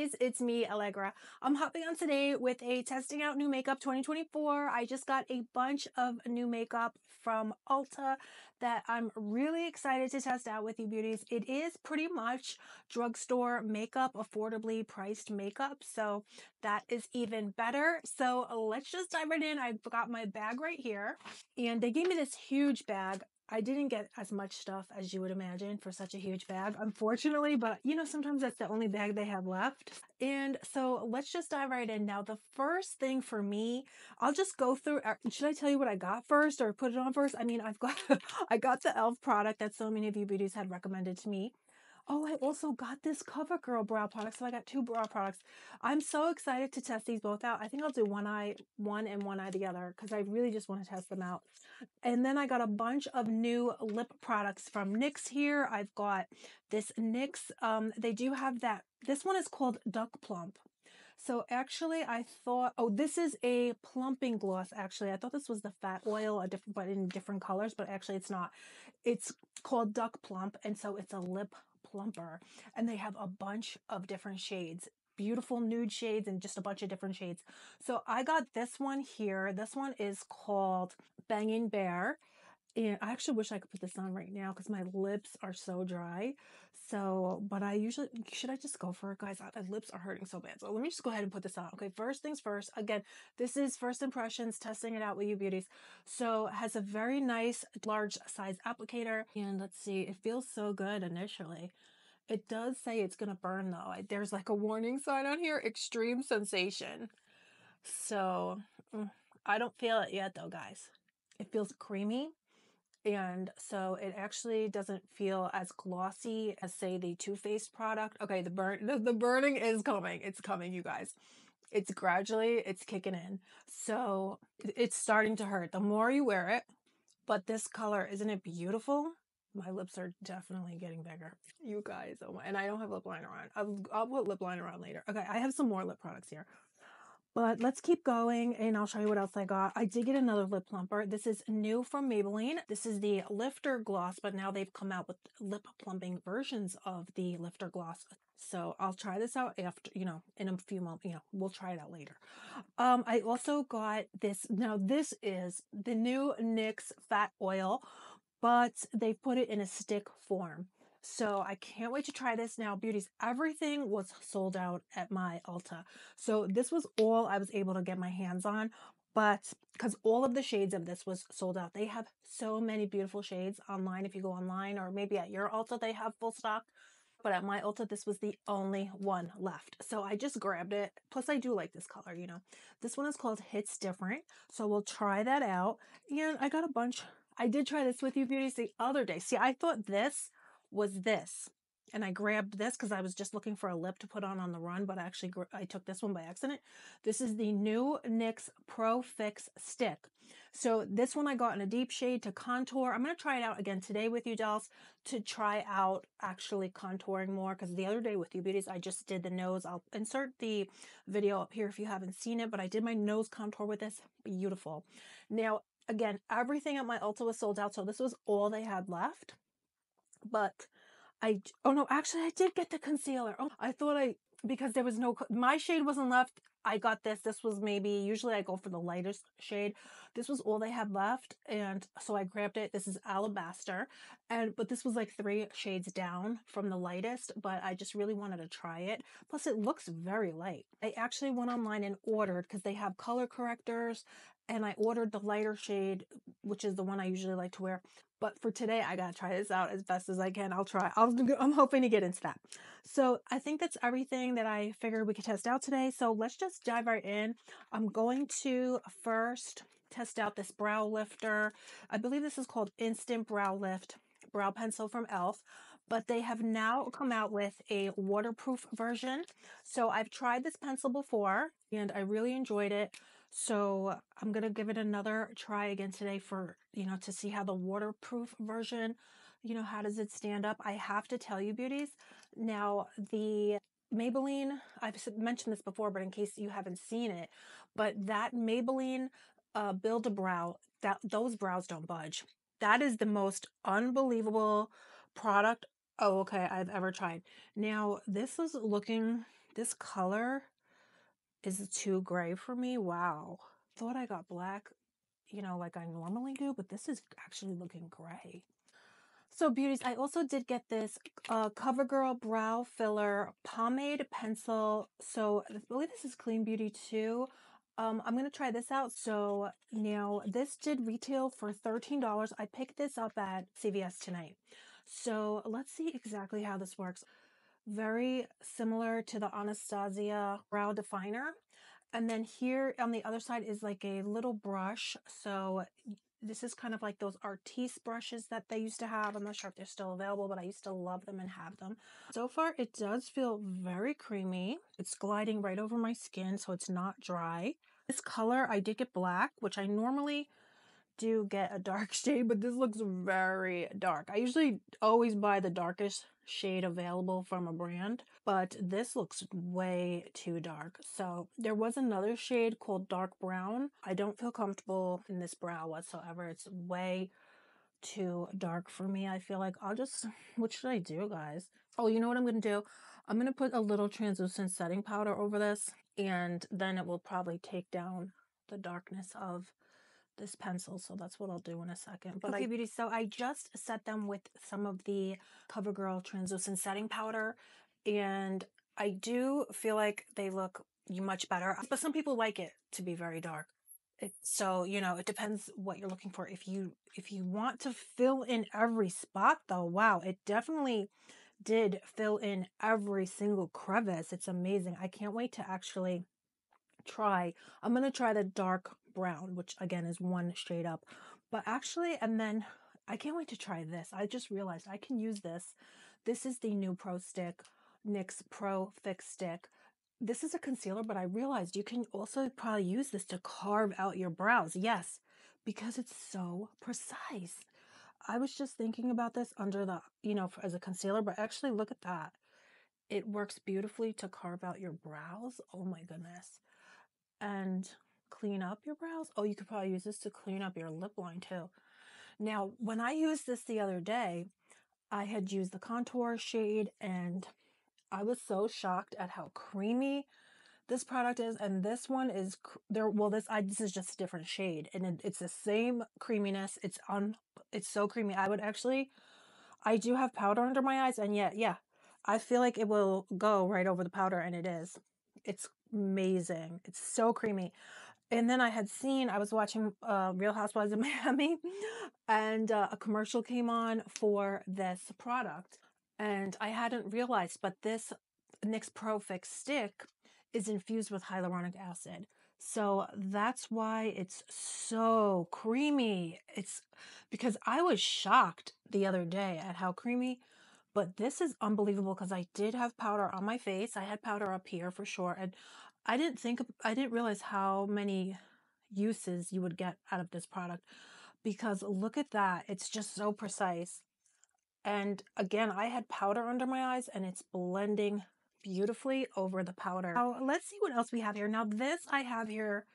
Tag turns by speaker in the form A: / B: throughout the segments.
A: beauties, it's me, Allegra. I'm hopping on today with a testing out new makeup 2024. I just got a bunch of new makeup from Ulta that I'm really excited to test out with you beauties. It is pretty much drugstore makeup, affordably priced makeup, so that is even better. So let's just dive right in. I've got my bag right here, and they gave me this huge bag. I didn't get as much stuff as you would imagine for such a huge bag, unfortunately, but you know, sometimes that's the only bag they have left. And so let's just dive right in. Now, the first thing for me, I'll just go through. Should I tell you what I got first or put it on first? I mean, I've got, I got the e.l.f. product that so many of you beauties had recommended to me. Oh, I also got this CoverGirl brow product. So I got two brow products. I'm so excited to test these both out. I think I'll do one and one eye the other because I really just want to test them out. And then I got a bunch of new lip products from NYX here. I've got this NYX. They do have that. This one is called Duck Plump. So actually I thought, oh, this is a plumping gloss. Actually, I thought this was the fat oil, but in different colors, but actually it's not. It's called Duck Plump. And so it's a lip plumper, and they have a bunch of different shades, beautiful nude shades and just a bunch of different shades. So I got this one here. This one is called Banging Bear, and I actually wish I could put this on right now because my lips are so dry. So, but I usually, should I just go for it, guys? My lips are hurting so bad. So let me just go ahead and put this on. Okay, first things first. Again, this is first impressions, testing it out with you beauties. So it has a very nice large size applicator. And let's see, it feels so good initially. It does say it's going to burn though. There's like a warning sign on here, extreme sensation. So I don't feel it yet though, guys. It feels creamy. And so it actually doesn't feel as glossy as, say, the Too Faced product. Okay, the burning is coming. It's coming, you guys. It's kicking in. So it's starting to hurt the more you wear it. But this color, isn't it beautiful? My lips are definitely getting bigger, you guys. Oh my, and I don't have lip liner on. I'll put lip liner on later. Okay, I have some more lip products here. But let's keep going and I'll show you what else I got. I did get another lip plumper. This is new from Maybelline. This is the Lifter Gloss, but now they've come out with lip plumping versions of the Lifter Gloss. So I'll try this out after, you know, in a few months, you know, we'll try it out later. I also got this. Now this is the new NYX Fat Oil, but they put it in a stick form. So I can't wait to try this. Now, beauties, everything was sold out at my Ulta. So this was all I was able to get my hands on, but because all of the shades of this was sold out. They have so many beautiful shades online. If you go online or maybe at your Ulta, they have full stock. But at my Ulta, this was the only one left. So I just grabbed it. Plus, I do like this color, you know. This one is called Hits Different. So we'll try that out. And I got a bunch. I did try this with you beauties the other day. See, I thought this was this, and I grabbed this because I was just looking for a lip to put on the run, but actually I took this one by accident. This is the new NYX Pro Fix Stick. So this one I got in a deep shade to contour. I'm going to try it out again today with you dolls to try out actually contouring more, because the other day with you beauties I just did the nose. I'll insert the video up here if you haven't seen it, but I did my nose contour with this. Beautiful. Now again, everything at my Ulta was sold out, so this was all they had left. But oh no, actually I did get the concealer. Oh, I thought because there was my shade wasn't left. I got this. This was usually I go for the lightest shade. This was all they had left. And so I grabbed it. This is Alabaster. But this was like 3 shades down from the lightest, but I just really wanted to try it. Plus it looks very light. I actually went online and ordered, because they have color correctors, and I ordered the lighter shade, which is the one I usually like to wear. But for today, I gotta try this out as best as I can. I'm hoping to get into that. So I think that's everything that I figured we could test out today. So let's just dive right in. I'm going to first test out this brow lifter. I believe this is called Instant Brow Lift Brow Pencil from e.l.f. But they have now come out with a waterproof version. So I've tried this pencil before and I really enjoyed it. So I'm going to give it another try again today for, you know, to see how the waterproof version, you know, how does it stand up? I have to tell you beauties, now the Maybelline, I've mentioned this before, but in case you haven't seen it, but that Maybelline Build a Brow, those brows don't budge. That is the most unbelievable product Oh, okay, I've ever tried. Now, this color is too gray for me. Wow. Thought I got black, like I normally do, but this is actually looking gray. So beauties, I also did get this CoverGirl Brow Filler Pomade Pencil. So I believe this is Clean Beauty too. I'm going to try this out. So now this did retail for $13. I picked this up at CVS tonight. So let's see exactly how this works. Very similar to the Anastasia Brow Definer. And then here on the other side is like a little brush. So this is kind of like those artiste brushes that they used to have. I'm not sure if they're still available, but I used to love them and have them. So far, it does feel very creamy. It's gliding right over my skin, so it's not dry. This color, I did get black, which I normally do get a dark shade, but this looks very dark. I usually always buy the darkest shade available from a brand, but this looks way too dark. So there was another shade called dark brown. I don't feel comfortable in this brow whatsoever. It's way too dark for me. I feel like what should I do, guys? Oh, you know what I'm going to do? I'm going to put a little translucent setting powder over this, and then it will probably take down the darkness of this pencil, so that's what I'll do in a second. But okay, beauty, so I just set them with some of the CoverGirl translucent setting powder, and I do feel like they look much better, but some people like it to be very dark. So it depends what you're looking for. If you want to fill in every spot, though, wow, it definitely did fill in every single crevice. It's amazing. I can't wait to actually I'm going to try the dark brown, which again is one shade up, but actually, and then I can't wait to try this. I just realized I can use this. This is the new Pro Stick, NYX Pro Fix Stick. This is a concealer, but I realized you can also probably use this to carve out your brows. Yes, because it's so precise. I was just thinking about this under the, as a concealer, but actually look at that. It works beautifully to carve out your brows. Oh my goodness. And clean up your brows. Oh, you could probably use this to clean up your lip line too. Now, when I used this the other day, I had used the contour shade and I was so shocked at how creamy this product is. And this one is there. Well, this is just a different shade, and it's the same creaminess. It's so creamy. I do have powder under my eyes, and yet, yeah, I feel like it will go right over the powder, and it is. It's amazing. It's so creamy. And then I was watching Real Housewives of Miami, and a commercial came on for this product. And I hadn't realized, but this NYX Pro Fix Stick is infused with hyaluronic acid. So that's why it's so creamy. It's because I was shocked the other day at how creamy, but this is unbelievable because I did have powder on my face. I had powder up here for sure. And I didn't realize how many uses you would get out of this product, because look at that. It's just so precise. And again, I had powder under my eyes and it's blending beautifully over the powder. Now, let's see what else we have here. Now, this I have here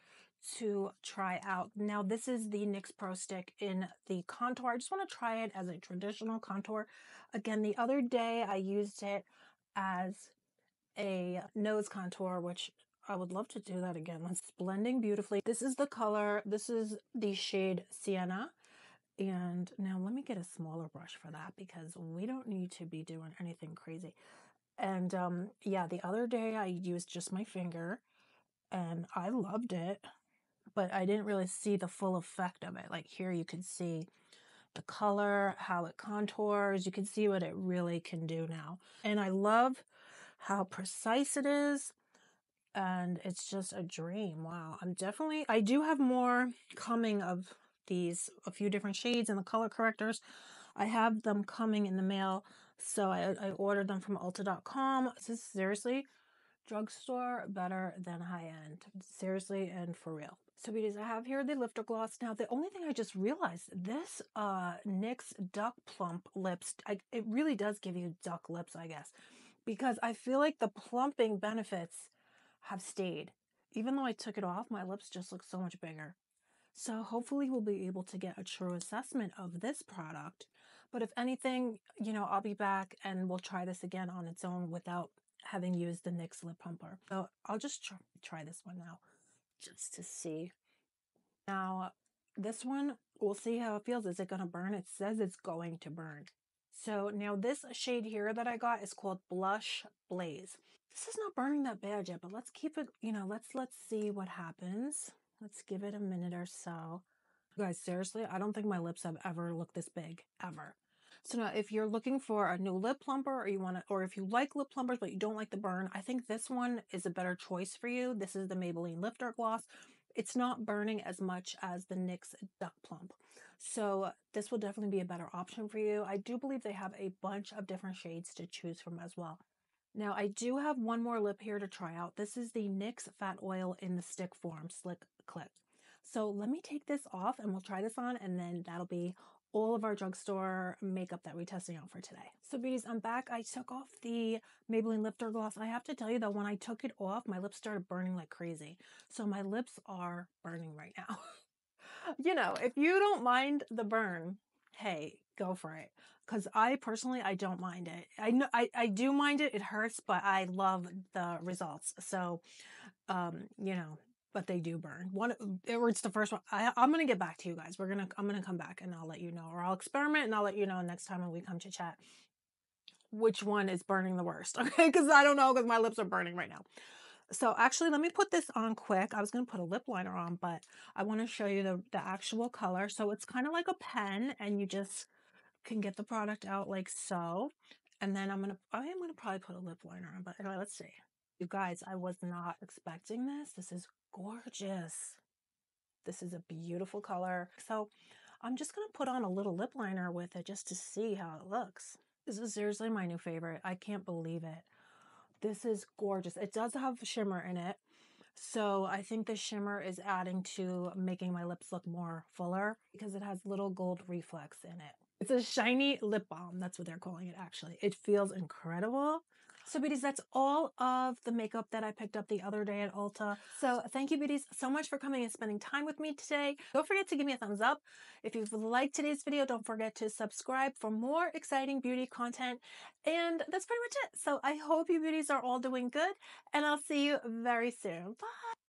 A: to try out. Now, this is the NYX Pro Stick in the contour. I just want to try it as a traditional contour. Again, the other day I used it as a nose contour, which I would love to do that again. It's blending beautifully. This is the color. This is the shade Sienna. And now let me get a smaller brush for that because we don't need to be doing anything crazy. And yeah, the other day I used just my finger and I loved it, but I didn't really see the full effect of it. Like here you can see the color, how it contours. You can see what it really can do now. And I love how precise it is. And it's just a dream. Wow. I do have more coming of these, a few different shades and the color correctors. I have them coming in the mail. So I ordered them from Ulta.com. This is seriously drugstore better than high end. Seriously and for real. So beauties, I have here the lifter gloss. Now, the only thing I just realized, this NYX Duck Plump lips, it really does give you duck lips, I guess, because I feel like the plumping benefits have stayed. Even though I took it off, my lips just look so much bigger. So hopefully we'll be able to get a true assessment of this product. But if anything, you know, I'll be back and we'll try this again on its own without having used the NYX lip plumper. So I'll just try this one now just to see. Now, this one, we'll see how it feels. Is it going to burn? It says it's going to burn. So now this shade here that I got is called Blush Blaze. This is not burning that bad yet, but let's keep it, you know, let's see what happens. Let's give it a minute or so. You guys, seriously, I don't think my lips have ever looked this big, ever. So now if you're looking for a new lip plumper or you want to, or if you like lip plumpers but you don't like the burn, I think this one is a better choice for you. This is the Maybelline Lifter Gloss. It's not burning as much as the NYX Duck Plump. So this will definitely be a better option for you. I do believe they have a bunch of different shades to choose from as well. Now I do have one more lip here to try out. This is the NYX Fat Oil in the stick form, Slick Clip. So let me take this off and we'll try this on, and then that'll be all of our drugstore makeup that we're testing out for today. So beauties, I'm back. I took off the Maybelline Lifter Gloss. I have to tell you though, when I took it off, my lips started burning like crazy. So my lips are burning right now. You know, if you don't mind the burn, hey, go for it. Because I personally, I don't mind it. I know I do mind it. It hurts, but I love the results. So, you know, but they do burn. It's the first one. I'm gonna get back to you guys. I'm gonna come back and I'll let you know, or I'll experiment and I'll let you know next time when we come to chat which one is burning the worst. Okay, because I don't know, because my lips are burning right now. So actually, let me put this on quick. I was going to put a lip liner on, but I want to show you the actual color. So it's kind of like a pen, and you just can get the product out like so. And then I am gonna probably put a lip liner on, but anyway, let's see. You guys, I was not expecting this. This is gorgeous. This is a beautiful color. So I'm just going to put on a little lip liner with it just to see how it looks. This is seriously my new favorite. I can't believe it. This is gorgeous. It does have shimmer in it. So I think the shimmer is adding to making my lips look more fuller because it has little gold reflex in it. It's a shiny lip balm. That's what they're calling it, actually. It feels incredible. So beauties, that's all of the makeup that I picked up the other day at Ulta. So thank you beauties so much for coming and spending time with me today. Don't forget to give me a thumbs up. If you've liked today's video, don't forget to subscribe for more exciting beauty content. And that's pretty much it. So I hope you beauties are all doing good, and I'll see you very soon. Bye.